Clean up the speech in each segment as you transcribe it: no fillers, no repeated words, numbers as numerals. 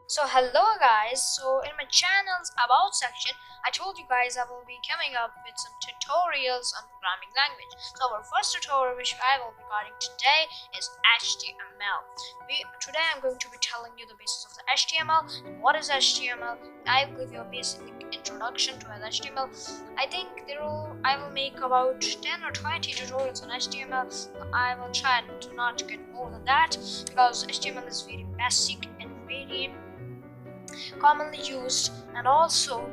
So hello guys, so in my channel's about section I told you guys I will be coming up with some tutorials on programming language. So our first tutorial which I will be covering today is HTML. Today I'm going to be telling you the basis of the HTML and what is HTML. I will give you a basic introduction to HTML. I think I will make about 10 or 20 tutorials on HTML. I will try to not get more than that because HTML is very basic and very commonly used and also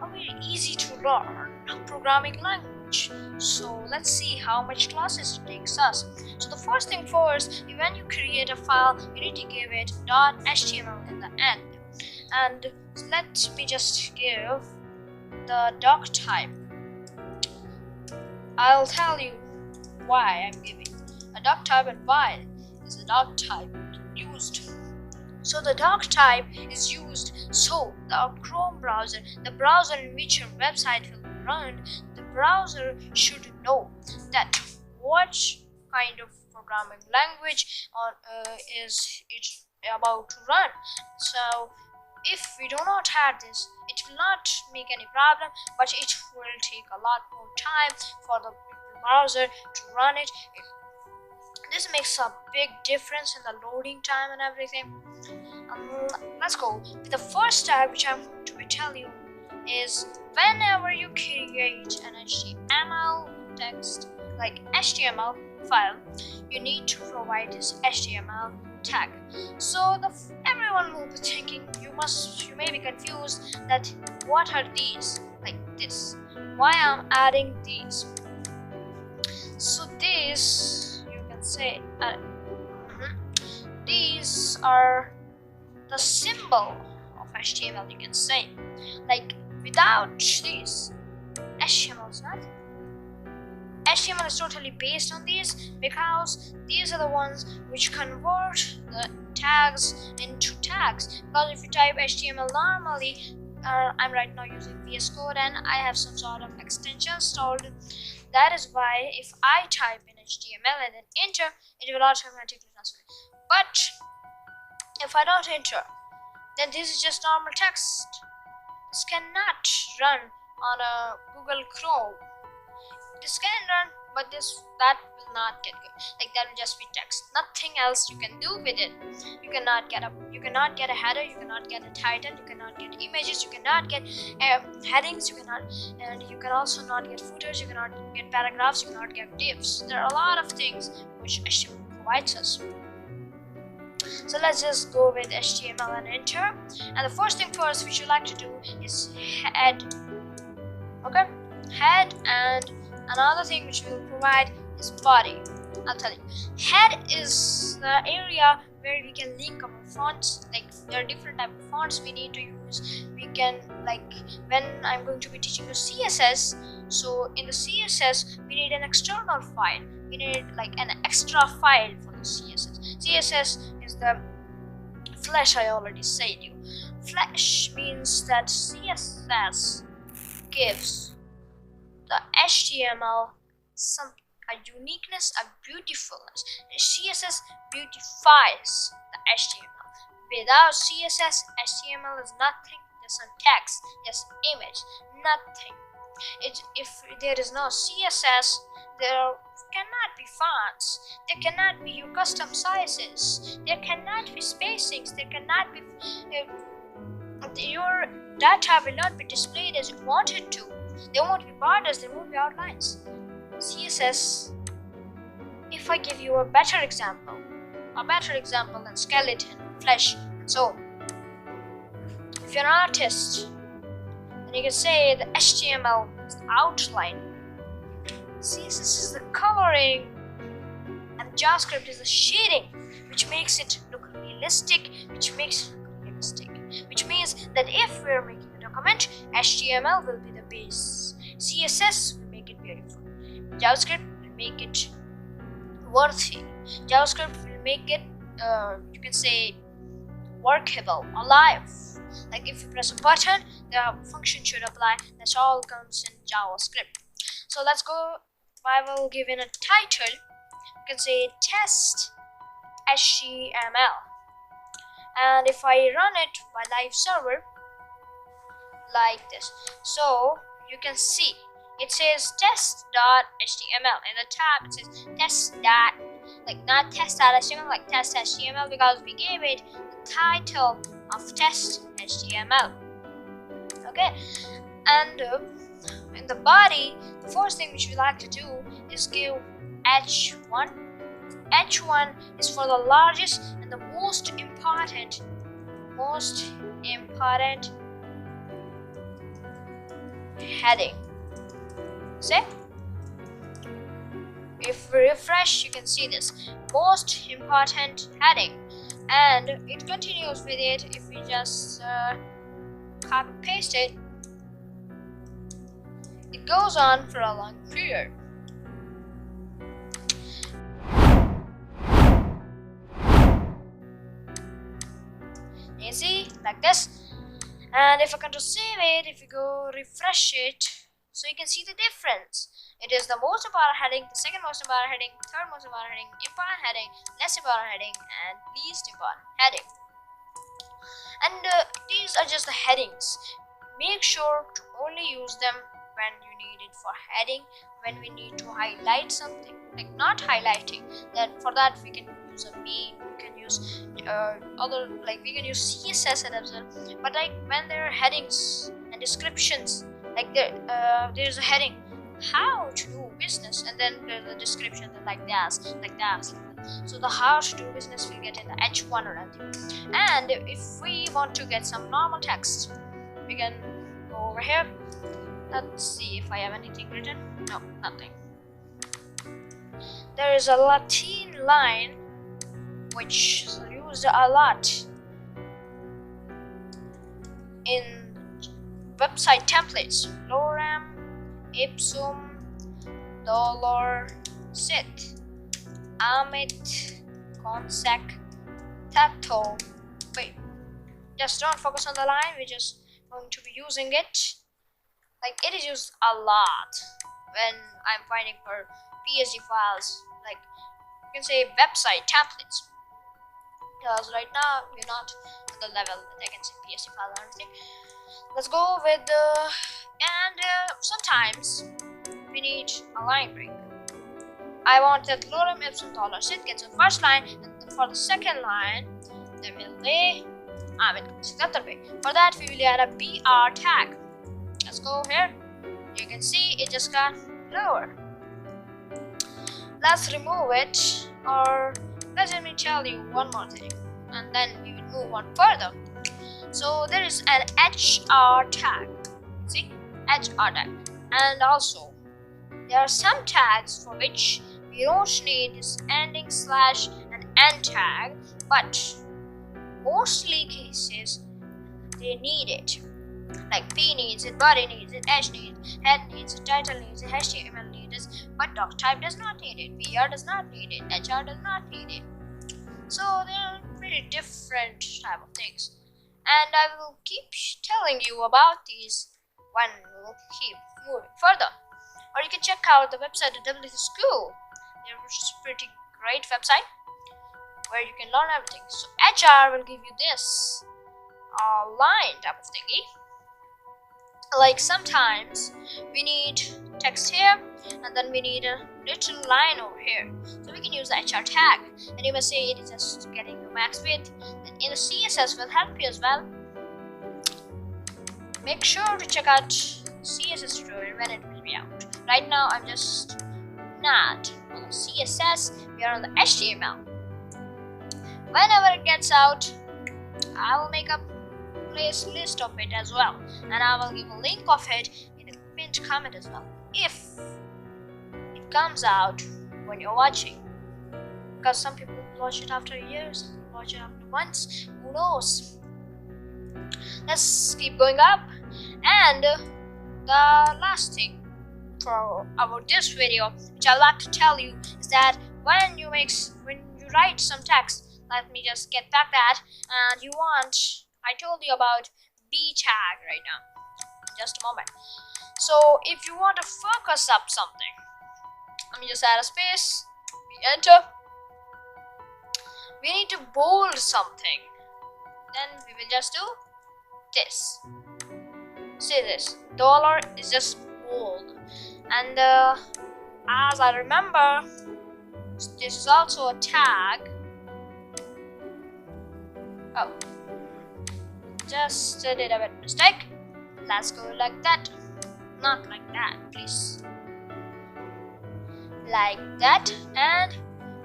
a very easy to learn programming language. So let's see how much classes it takes us. So the first thing first, when you create a file you need to give it .html in the end, and let me just give the doc type. I'll tell you why I'm giving a doc type and why is the doc type used. So the doc type is used so the Chrome browser, the browser in which your website will be run, the browser should know that what kind of programming language is it about to run. So if we do not have this, it will not make any problem, but it will take a lot more time for the browser to run it. This makes a big difference in the loading time and everything. Let's go with the first step which I'm going to tell you is whenever you create an HTML text like HTML file, you need to provide this HTML tag. So everyone will be thinking you may be confused that what are these, like this, why I'm adding these. So these you can say these are the symbol of HTML, you can say. Like without these, HTML is nothing. HTML is totally based on these because these are the ones which convert the tags into tags. Because if you type HTML normally, I'm right now using VS Code and I have some sort of extension installed. That is why if I type in HTML and then enter, it will automatically transfer. But if I don't enter, then this is just normal text. This cannot run on a Google Chrome. This can run, but that will not get good. Like that will just be text. Nothing else you can do with it. You cannot get a header. You cannot get a title. You cannot get images. You cannot get headings. You can also not get footers. You cannot get paragraphs. You cannot get divs. There are a lot of things which HTML provides us. So let's just go with HTML and enter. And the first thing first which you like to do is head. Okay, head, and another thing which we will provide is body. I'll tell you. Head is the area where we can link our fonts. Like there are different type of fonts we need to use. We can, like when I'm going to be teaching you CSS. So in the CSS we need an external file. We need like an extra file for the CSS. CSS is the flash. I already said you. Flash means that CSS gives the HTML a uniqueness, a beautifulness. And CSS beautifies the HTML. Without CSS, HTML is nothing. Just some text, just image, nothing. If there is no CSS, there cannot be fonts, there cannot be your custom sizes, there cannot be spacings, there cannot be your data will not be displayed as you want it to. There won't be borders, there won't be outlines. CSS, if I give you a better example than skeleton, flesh, and so if you're an artist, then you can say the HTML is the outline, CSS is the coloring, and JavaScript is the shading, which makes it look realistic, which means that if we're making a document, HTML will be the base, CSS will make it beautiful, JavaScript will make it worthy, JavaScript will make it you can say workable, alive. Like if you press a button, the function should apply. That all comes in JavaScript. So let's go. I will give in a title. You can say test HTML. And if I run it by live server like this, so you can see it says test.html. In the tab it says test dot, like not test.html, like test.html, because we gave it the title of test.html. Okay, and in the body, the first thing which we like to do is give h1. H1 is for the largest and the most important heading. See, if we refresh, you can see this most important heading, and it continues with it. If we just copy paste it, it goes on for a long period. You see, like this. And if I come to save it, if you go refresh it, so you can see the difference. It is the most important heading, the second most important heading, third most important heading, important heading, less important heading, and least important heading. And these are just the headings. Make sure to only use them when you need it for heading, when we need to highlight something, like not highlighting. Then for that we can use a meme, we can use other, like we can use CSS as well. But like when there are headings and descriptions, like there's a heading, how to do business, and then there's a description like that, like that. So the how to do business will get in the H1 already. And if we want to get some normal text, we can go over here. Let's see if I have anything written. No, nothing. There is a Latin line which is used a lot in website templates. Lorem ipsum dolor sit amit consec tato. Wait, just don't focus on the line, we're just going to be using it. Like it is used a lot when I'm finding for PSD files, like you can say website templates, because right now we're not at the level that I can say PSD file or anything. Let's go with and sometimes we need a line break. I want that lorem ipsum dollar sit gets the first line, and for the second line there will be for that we will add a BR tag. Let's go here. You can see it just got lower. Let's remove it, or let me tell you one more thing, and then we will move on further. So there is an HR tag. See, HR tag, and also there are some tags for which we don't need this ending slash and end tag, but mostly cases they need it. Like P needs it, body needs it, H needs it, head needs it, title needs it, HTML needs it, but doc type does not need it, PR does not need it, HR does not need it. So they are pretty different type of things, and I will keep telling you about these when we'll keep moving further. Or you can check out the website at WC School. They're a pretty great website where you can learn everything. So HR will give you this line type of thingy. Like sometimes we need text here, and then we need a little line over here, so we can use the HR tag, and you may say it is just getting the max width. Then in the CSS will help you as well. Make sure to check out CSS tutorial when it will be out. Right now I'm just not on the CSS, we are on the HTML. Whenever it gets out, I will make a list of it as well, and I will give a link of it in the pinned comment as well, if it comes out when you're watching, because some people watch it after years, watch it after months, who knows. Let's keep going up. And the last thing for about this video which I like to tell you is that when you write some text, let me just get back that, and you want, I told you about B tag right now in just a moment. So if you want to focus up something, let me just add a space, we enter. We need to bold something. then we will just do this. See this, dollar is just bold, and as I remember, this is also a tag. Oh, just did a bit mistake. Let's go like that, not like that, please. Like that, and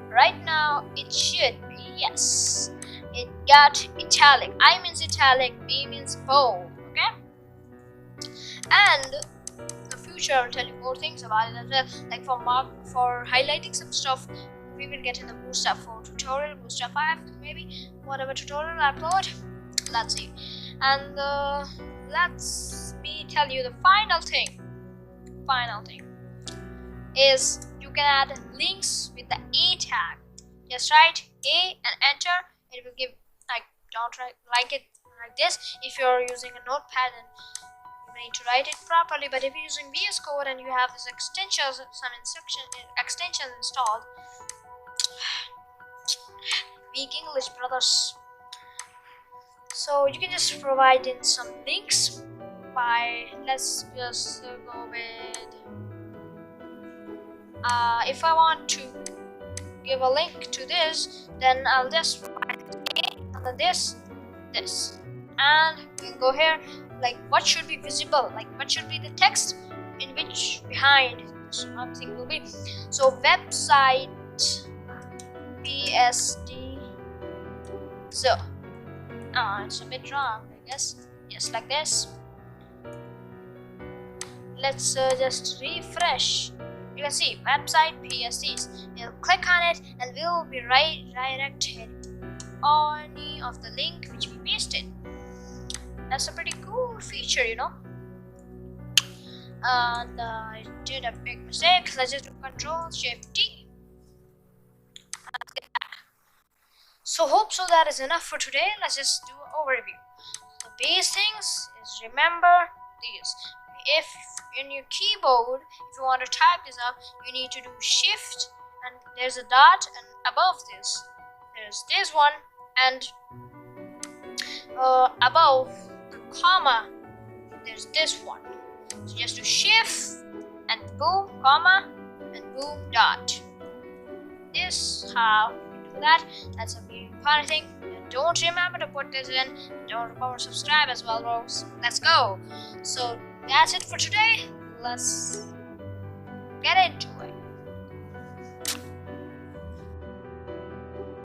right now it should be, yes, it got italic. I means italic, B means bold. Okay, and the future I'll tell you more things about it as well, like for highlighting some stuff we will get in the Bootstrap 4 tutorial, Bootstrap 5 maybe, whatever tutorial I upload. Let's see. And let's me tell you the final thing is you can add links with the A tag. Just write A and enter. It will give, like, don't like it like this. If you're using a notepad, and you need to write it properly, but if you're using VS Code and you have this extensions, some extensions installed, weak English brothers, so you can just provide in some links by, let's just go with if I want to give a link to this, then I'll just provide A and then this, and we can go here, like what should be visible, like what should be the text in which behind something will be. So website PSD, so it's a bit wrong, I guess. Just like this. Let's just refresh. You can see website PSDs. You'll click on it and we'll be redirected on any of the link which we pasted. That's a pretty cool feature, you know. And I did a big mistake. Let's just do Control-Shift-T. Let's get back. So hope so that is enough for today. Let's just do an overview. The base things is, remember these. If in your keyboard, if you want to type this up, you need to do Shift and there's a dot, and above this there's this one, and above the comma there's this one. So just do Shift and boom, comma, and boom, dot. This how you do that. That's a very important thing. And don't remember to put this in. Don't remember to subscribe as well, bros. Let's go. So that's it for today. Let's get into it.